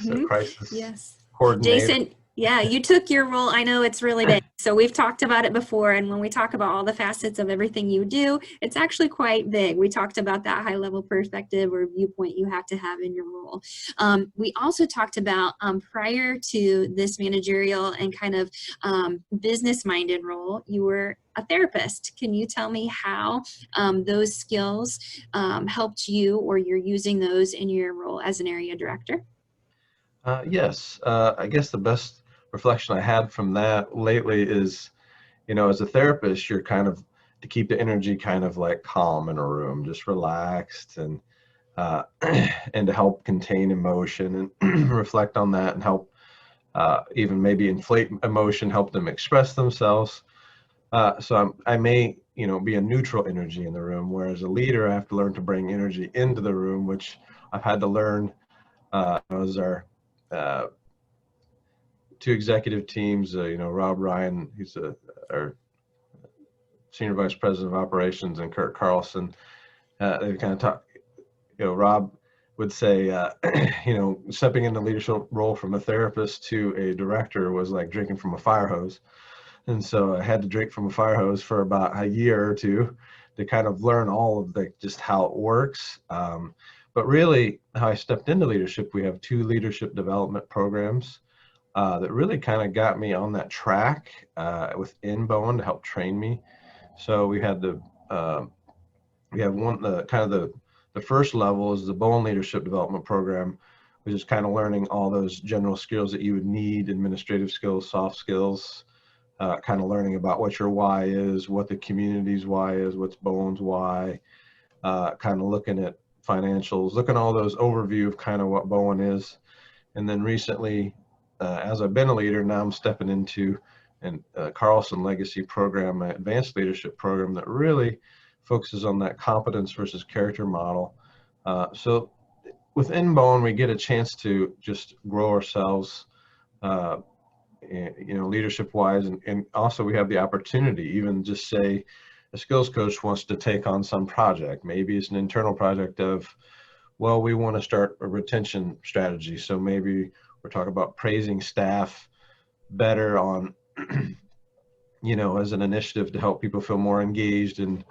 so crisis coordinator. Jason, you took your role. I know it's really big. So we've talked about it before, and when we talk about all the facets of everything you do, it's actually quite big. We talked about that high level perspective or viewpoint you have to have in your role. We also talked about prior to this managerial and kind of business-minded role, you were a therapist. Can you tell me how those skills helped you, or you're using those in your role as an area director? Yes, I guess the best reflection I had from that lately is, you know, as a therapist, you're kind of to keep the energy kind of like calm in a room, just relaxed, and and to help contain emotion and reflect on that and help even maybe inflate emotion, help them express themselves. So I may, you know, be a neutral energy in the room, whereas a leader, I have to learn to bring energy into the room, which I've had to learn as our two executive teams, you know, Rob Ryan, he's our senior vice president of operations, and Kurt Carlson. They kind of talk, you know, Rob would say, you know, stepping into leadership role from a therapist to a director was like drinking from a fire hose. And so I had to drink from a fire hose for about a year or two to kind of learn all of the, just how it works. But really how I stepped into leadership, we have 2 leadership development programs that really kind of got me on that track within Bowen to help train me. So we had we have one, the first level is the Bowen Leadership Development Program, which is kind of learning all those general skills that you would need, administrative skills, soft skills, kind of learning about what your why is, what the community's why is, what's Bowen's why, kind of looking at financials, looking at all those overview of kind of what Bowen is. And then recently, as I've been a leader, now I'm stepping into a Carlson Legacy program, an advanced leadership program that really focuses on that competence versus character model. So within Bowen, we get a chance to just grow ourselves, you know, leadership wise, and also we have the opportunity, even just say a skills coach wants to take on some project. Maybe it's an internal project of, well, we want to start a retention strategy. So maybe we're talking about praising staff better on, you know, as an initiative to help people feel more engaged, and,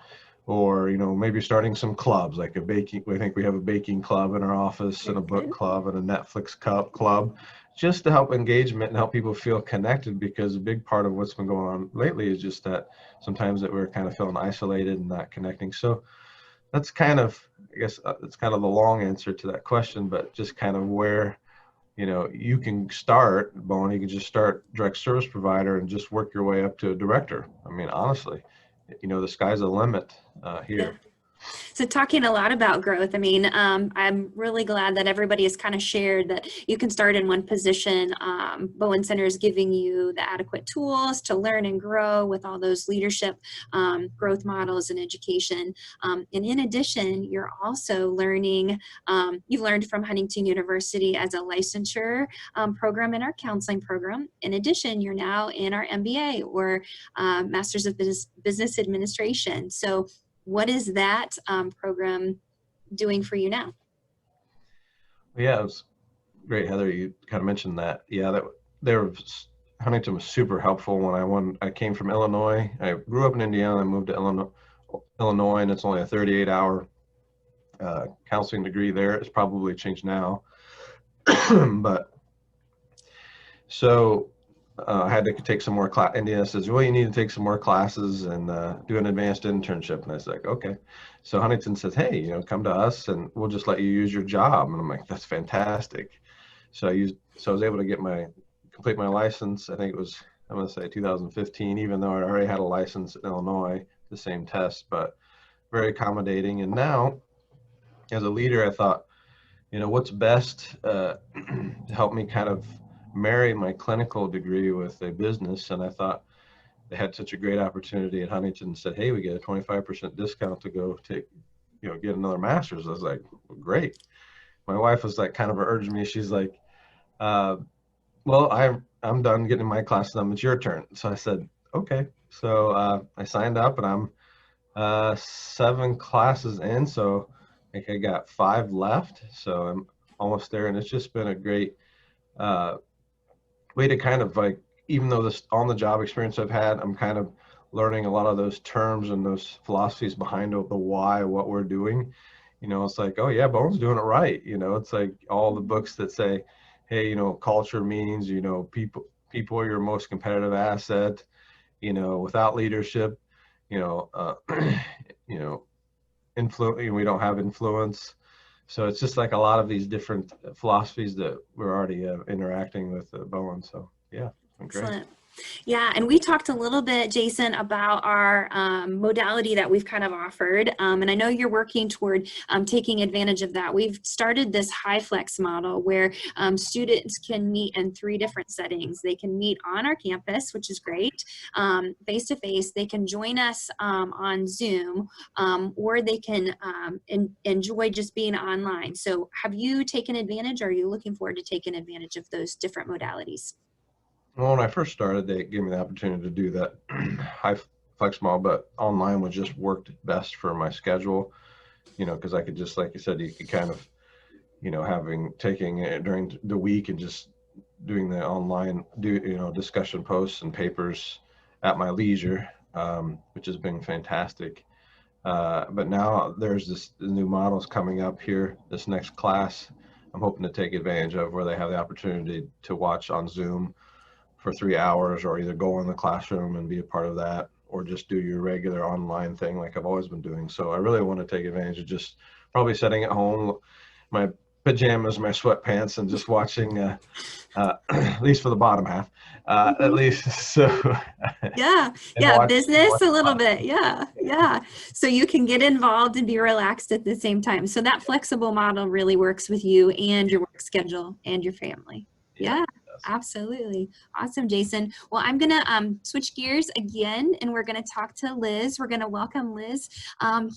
or, you know, maybe starting some clubs like a baking. I think we have a baking club in our office and a book club and a Netflix club. just to help engagement and help people feel connected, because a big part of what's been going on lately is just that sometimes that we're kind of feeling isolated and not connecting. So that's kind of, I guess, it's kind of the long answer to that question, but just kind of where, you can start, Bowen, you can just start direct service provider and just work your way up to a director. I mean, honestly, the sky's the limit here. So talking a lot about growth, I mean, I'm really glad that everybody has kind of shared that you can start in one position. Bowen Center is giving you the adequate tools to learn and grow with all those leadership growth models and education. And in addition, you're also learning, you've learned from Huntington University as a licensure program in our counseling program. In addition, you're now in our MBA or Masters of Business Administration. So what is that program doing for you now? Yeah, it was great, Heather. You kind of mentioned that. Yeah, Huntington was super helpful when I came from Illinois. I grew up in Indiana. I moved to Illinois, and it's only a 38-hour counseling degree there. It's probably changed now, but so I had to take some more class. Indiana says, well, you need to take some more classes and do an advanced internship. And I was like, okay. So Huntington says, hey, come to us and we'll just let you use your job. And I'm like, that's fantastic. So I was able to complete my license. I think it was, I'm going to say 2015, even though I already had a license in Illinois, the same test, but very accommodating. And now as a leader, I thought, what's best to help me kind of marry my clinical degree with a business. And I thought they had such a great opportunity at Huntington and said, hey, we get a 25% discount to go get another master's. I was like, well, great. My wife was like kind of urging me. She's like, well, I'm done getting my class done. It's your turn. So I said, okay. So I signed up and I'm 7 classes in. So I think I got 5 left. So I'm almost there. And it's just been a great way to kind of like, even though this on the job experience I've had, I'm kind of learning a lot of those terms and those philosophies behind the why, what we're doing. It's like, oh yeah, Bowen's doing it right. It's like all the books that say, hey, culture means, people are your most competitive asset. Without leadership, we don't have influence. So it's just like a lot of these different philosophies that we're already interacting with Bowen. So yeah, great. Excellent. Yeah, and we talked a little bit, Jason, about our modality that we've kind of offered, and I know you're working toward taking advantage of that. We've started this high flex model where students can meet in 3 different settings. They can meet on our campus, which is great, face-to-face. They can join us on Zoom, or they can enjoy just being online. So have you taken advantage, or are you looking forward to taking advantage of those different modalities? Well, when I first started, they gave me the opportunity to do that high flex model, but online was just worked best for my schedule, because I could just, like you said, you could kind of, taking it during the week and just doing the online, discussion posts and papers at my leisure, which has been fantastic. But now there's the new models coming up here, this next class I'm hoping to take advantage of, where they have the opportunity to watch on Zoom for 3 hours, or either go in the classroom and be a part of that, or just do your regular online thing like I've always been doing. So I really want to take advantage of just probably sitting at home, my pajamas, my sweatpants, and just watching, at least for the bottom half, at least. So yeah, business a little bit. Yeah. So you can get involved and be relaxed at the same time. So that flexible model really works with you and your work schedule and your family. Yeah. Absolutely. Awesome, Jason. Well, I'm going to switch gears again, and we're going to talk to Liz. We're going to welcome Liz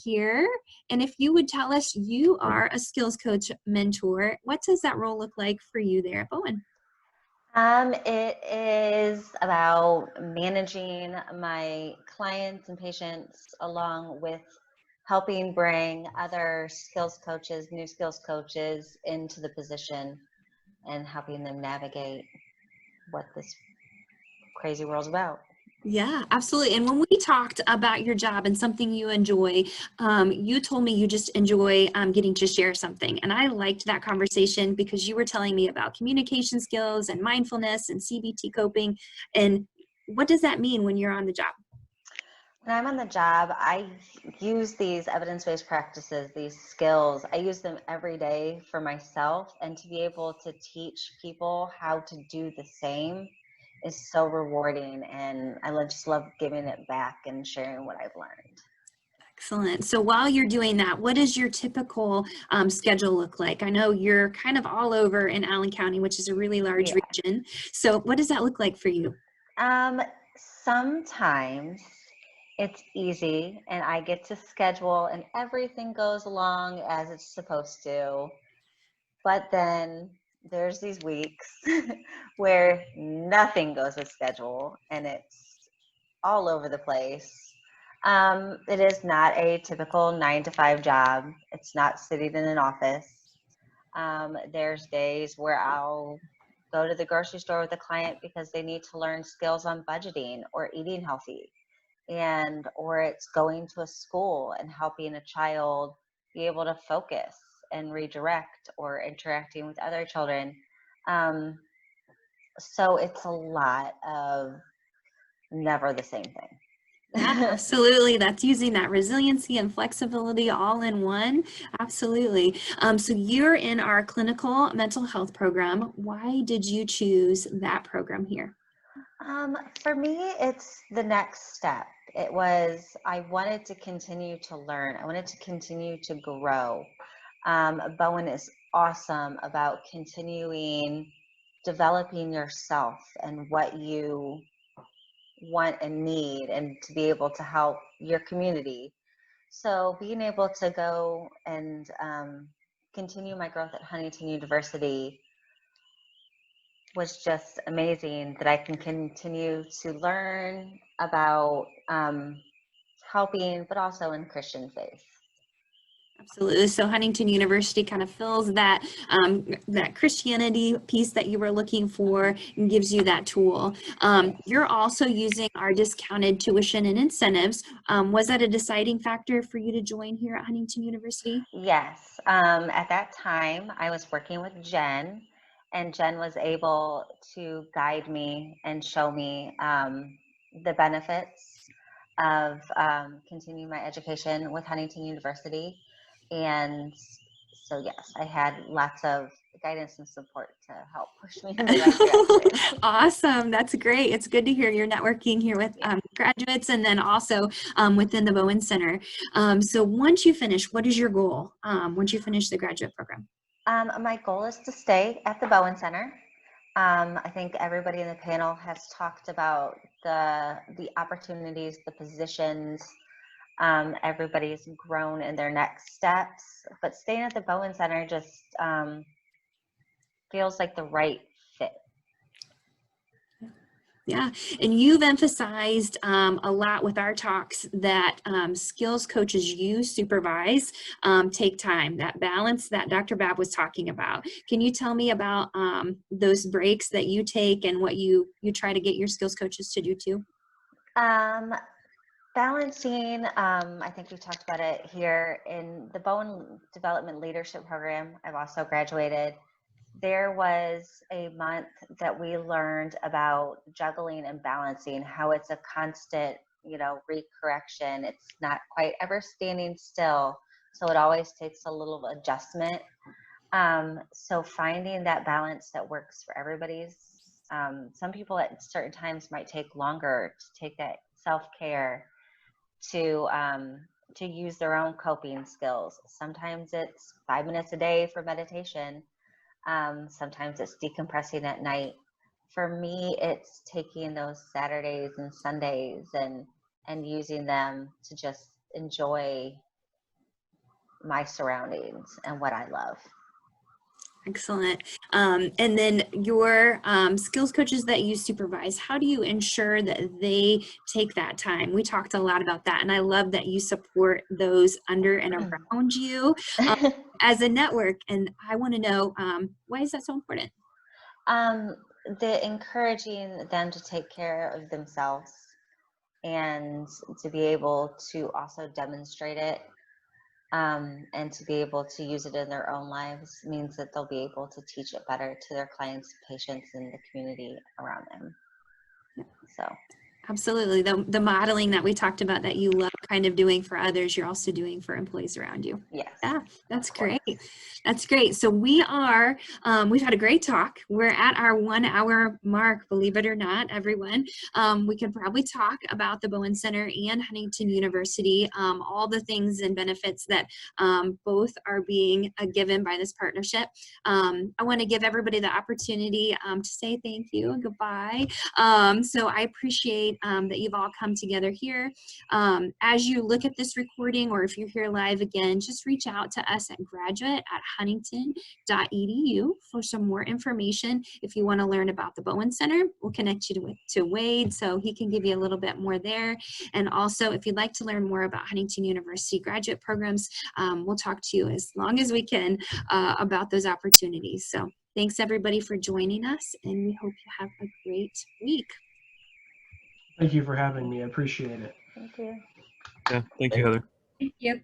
here. And if you would tell us, you are a skills coach mentor. What does that role look like for you there at Bowen? It is about managing my clients and patients, along with helping bring other skills coaches, new skills coaches, into the position and helping them navigate what this crazy world's about. Yeah, absolutely. And when we talked about your job and something you enjoy, you told me you just enjoy getting to share something. And I liked that conversation because you were telling me about communication skills and mindfulness and CBT coping. And what does that mean when you're on the job? When I'm on the job, I use these evidence-based practices, these skills. I use them every day for myself, and to be able to teach people how to do the same is so rewarding. And just love giving it back and sharing what I've learned. Excellent. So while you're doing that, what does your typical schedule look like? I know you're kind of all over in Allen County, which is a really large Yeah. region. So what does that look like for you? Sometimes it's easy and I get to schedule and everything goes along as it's supposed to. But then there's these weeks where nothing goes as schedule and it's all over the place. It is not a typical 9 to 5 job. It's not sitting in an office. There's days where I'll go to the grocery store with a client because they need to learn skills on budgeting or eating healthy, or it's going to a school and helping a child be able to focus and redirect, or interacting with other children. So it's a lot of never the same thing. Yeah, absolutely. That's using that resiliency and flexibility all in one. Absolutely. So you're in our clinical mental health program. Why did you choose that program here? For me, it's the next step. I wanted to continue to learn. I wanted to continue to grow. Bowen is awesome about continuing developing yourself and what you want and need, and to be able to help your community. So being able to go and continue my growth at Huntington University was just amazing, that I can continue to learn about helping, but also in Christian faith. Absolutely. So Huntington University kind of fills that that Christianity piece that you were looking for and gives you that tool. You're also using our discounted tuition and incentives. Was that a deciding factor for you to join here at Huntington University? Yes. At that time, I was working with Jen, and Jen was able to guide me and show me the benefits of continuing my education with Huntington University. And so, yes, I had lots of guidance and support to help push me in the right direction. Awesome. That's great. It's good to hear you're networking here with graduates, and then also within the Bowen Center. So once you finish, what is your goal once you finish the graduate program? My goal is to stay at the Bowen Center. I think everybody in the panel has talked about the opportunities, the positions. Everybody's grown in their next steps, but staying at the Bowen Center just feels like the right fit. Yeah, and you've emphasized a lot with our talks that skills coaches you supervise take time, that balance that Dr. Babb was talking about. Can you tell me about those breaks that you take and what you try to get your skills coaches to do too? Balancing, I think we talked about it here in the Bowen Development Leadership Program. I've also graduated. There was a month that we learned about juggling and balancing, how it's a constant, recorrection. It's not quite ever standing still. So it always takes a little adjustment. So finding that balance that works for everybody's, some people at certain times might take longer to take that self-care, to use their own coping skills. Sometimes it's 5 minutes a day for meditation. Sometimes it's decompressing at night. For me, it's taking those Saturdays and Sundays and using them to just enjoy my surroundings and what I love. Excellent. And then your skills coaches that you supervise, how do you ensure that they take that time? We talked a lot about that, and I love that you support those under and around you as a network. And I want to know, why is that so important? The encouraging them to take care of themselves, and to be able to also demonstrate it, and to be able to use it in their own lives means that they'll be able to teach it better to their clients, patients, and the community around them. So Absolutely. The modeling that we talked about that you love kind of doing for others, you're also doing for employees around you. yes. Yeah, that's great. That's great. So we've had a great talk. We're at our 1 hour mark, believe it or not, everyone. We could probably talk about the Bowen Center and Huntington University, all the things and benefits that both are being given by this partnership. I want to give everybody the opportunity to say thank you and goodbye. So I appreciate that you've all come together here. As you look at this recording, or if you're here live again, just reach out to us at graduate@huntington.edu for some more information. If you want to learn about the Bowen Center, we'll connect you to Wade so he can give you a little bit more there. And also, if you'd like to learn more about Huntington University graduate programs, we'll talk to you as long as we can about those opportunities. So thanks everybody for joining us, and we hope you have a great week. Thank you for having me. I appreciate it. Thank you. Yeah, thank you, Heather. Thank you.